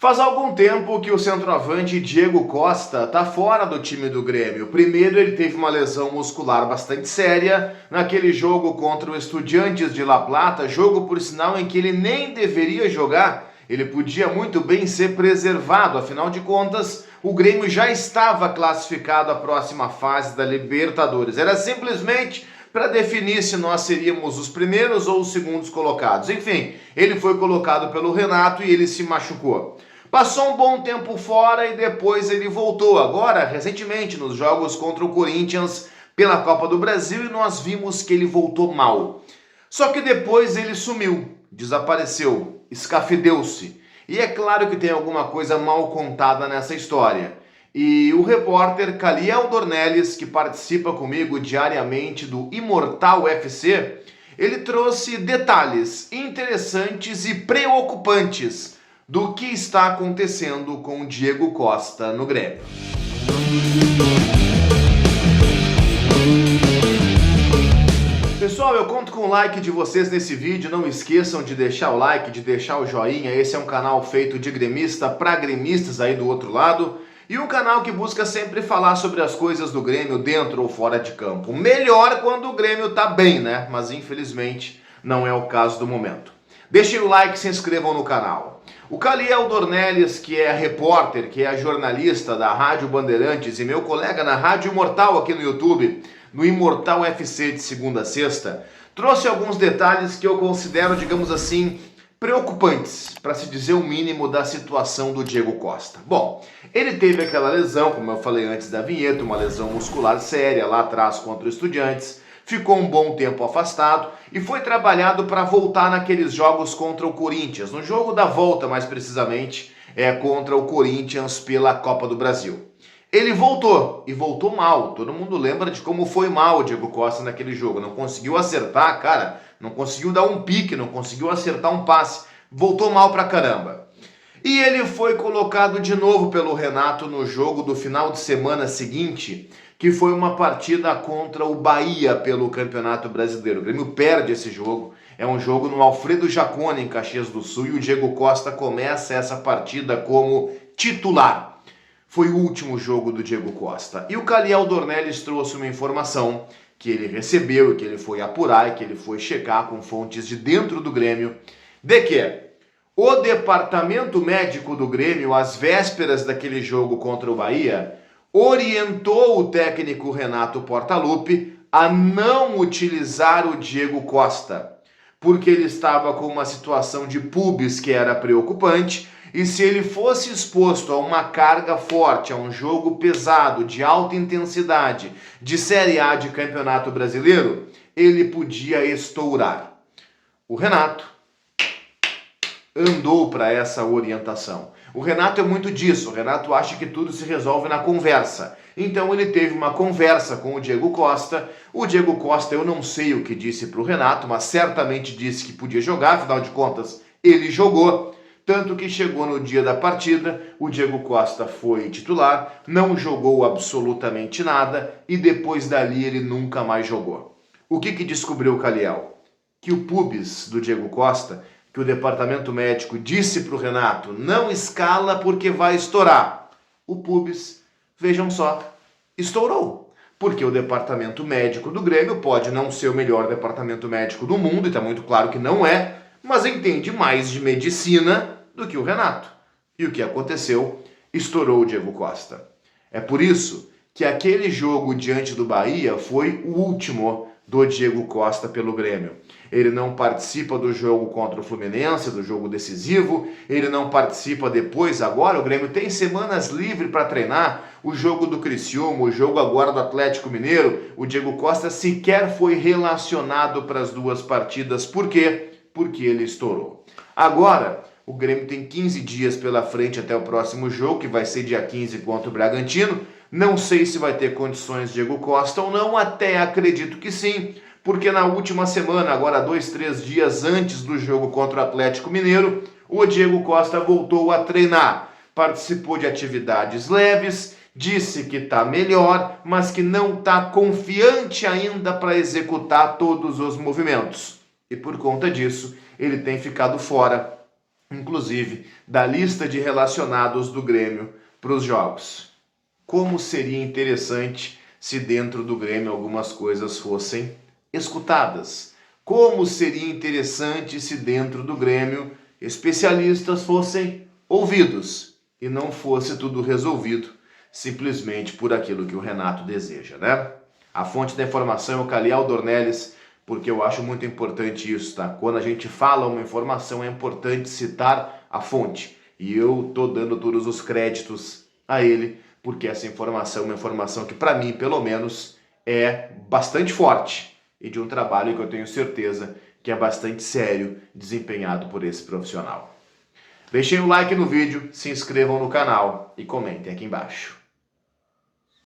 Faz algum tempo que o centroavante Diego Costa está fora do time do Grêmio. Primeiro, ele teve uma lesão muscular bastante séria naquele jogo contra o Estudiantes de La Plata, jogo por sinal em que ele nem deveria jogar. Ele podia muito bem ser preservado, afinal de contas, o Grêmio já estava classificado à próxima fase da Libertadores. Era simplesmente para definir se nós seríamos os primeiros ou os segundos colocados. Enfim, ele foi colocado pelo Renato e ele se machucou. Passou um bom tempo fora e depois ele voltou. Agora, recentemente, nos jogos contra o Corinthians pela Copa do Brasil, e nós vimos que ele voltou mal. Só que depois ele sumiu, desapareceu, escafedeu-se. E é claro que tem alguma coisa mal contada nessa história. E o repórter Caliel Dornelles, que participa comigo diariamente do Imortal FC, ele trouxe detalhes interessantes e preocupantes do que está acontecendo com o Diego Costa no Grêmio. Pessoal, eu conto com o like de vocês nesse vídeo. Não esqueçam de deixar o like, de deixar o joinha. Esse é um canal feito de gremista para gremistas aí do outro lado. E um canal que busca sempre falar sobre as coisas do Grêmio dentro ou fora de campo. Melhor quando o Grêmio tá bem, né? Mas infelizmente não é o caso do momento. Deixem o like e se inscrevam no canal. O Caliel Dornelles, que é repórter, que é jornalista da Rádio Bandeirantes e meu colega na Rádio Imortal aqui no YouTube, no Imortal FC de segunda a sexta, trouxe alguns detalhes que eu considero, digamos assim, preocupantes, para se dizer o mínimo, da situação do Diego Costa. Bom, ele teve aquela lesão, como eu falei antes da vinheta, uma lesão muscular séria lá atrás contra o Estudiantes, ficou um bom tempo afastado e foi trabalhado para voltar naqueles jogos contra o Corinthians, no jogo da volta mais precisamente, contra o Corinthians pela Copa do Brasil. Ele voltou, e voltou mal. Todo mundo lembra de como foi mal o Diego Costa naquele jogo. Não conseguiu acertar, cara, não conseguiu dar um pique, não conseguiu acertar um passe. Voltou mal pra caramba. E ele foi colocado de novo pelo Renato no jogo do final de semana seguinte, que foi uma partida contra o Bahia pelo Campeonato Brasileiro. O Grêmio perde esse jogo. É um jogo no Alfredo Jaconi, em Caxias do Sul, e o Diego Costa começa essa partida como titular. Foi o último jogo do Diego Costa. E o Caliel Dornelles trouxe uma informação que ele recebeu e que ele foi apurar e que ele foi checar com fontes de dentro do Grêmio, de que o departamento médico do Grêmio, às vésperas daquele jogo contra o Bahia, orientou o técnico Renato Portaluppi a não utilizar o Diego Costa, porque ele estava com uma situação de pubis que era preocupante, e se ele fosse exposto a uma carga forte, a um jogo pesado, de alta intensidade, de Série A de Campeonato Brasileiro, ele podia estourar. O Renato andou para essa orientação. O Renato é muito disso, o Renato acha que tudo se resolve na conversa. Então ele teve uma conversa com o Diego Costa. O Diego Costa, eu não sei o que disse para o Renato, mas certamente disse que podia jogar, afinal de contas, ele jogou. Tanto que chegou no dia da partida, o Diego Costa foi titular, não jogou absolutamente nada e depois dali ele nunca mais jogou. O que descobriu o Caliel? Que o pubis do Diego Costa, que o departamento médico disse para o Renato, não escala porque vai estourar. O pubis, vejam só, estourou. Porque o departamento médico do Grêmio pode não ser o melhor departamento médico do mundo, e está muito claro que não é, mas entende mais de medicina do que o Renato. E o que aconteceu? Estourou o Diego Costa. É por isso que aquele jogo diante do Bahia foi o último do Diego Costa pelo Grêmio. Ele não participa do jogo contra o Fluminense, do jogo decisivo, ele não participa depois. Agora o Grêmio tem semanas livres para treinar, o jogo do Criciúma, o jogo agora do Atlético Mineiro. O Diego Costa sequer foi relacionado para as duas partidas. Por quê? Porque ele estourou. Agora, o Grêmio tem 15 dias pela frente até o próximo jogo, que vai ser dia 15 contra o Bragantino. Não sei se vai ter condições Diego Costa ou não, até acredito que sim, porque na última semana, agora 2-3 dias antes do jogo contra o Atlético Mineiro, o Diego Costa voltou a treinar, participou de atividades leves, disse que está melhor, mas que não está confiante ainda para executar todos os movimentos. E por conta disso, ele tem ficado fora inclusive da lista de relacionados do Grêmio para os jogos. Como seria interessante se dentro do Grêmio algumas coisas fossem escutadas. Como seria interessante se dentro do Grêmio especialistas fossem ouvidos e não fosse tudo resolvido simplesmente por aquilo que o Renato deseja, né? A fonte da informação é o Caliel Dornelles, porque eu acho muito importante isso, tá? Quando a gente fala uma informação é importante citar a fonte. E eu tô dando todos os créditos a ele, porque essa informação é uma informação que para mim, pelo menos, é bastante forte e de um trabalho que eu tenho certeza que é bastante sério desempenhado por esse profissional. Deixem o like no vídeo, se inscrevam no canal e comentem aqui embaixo.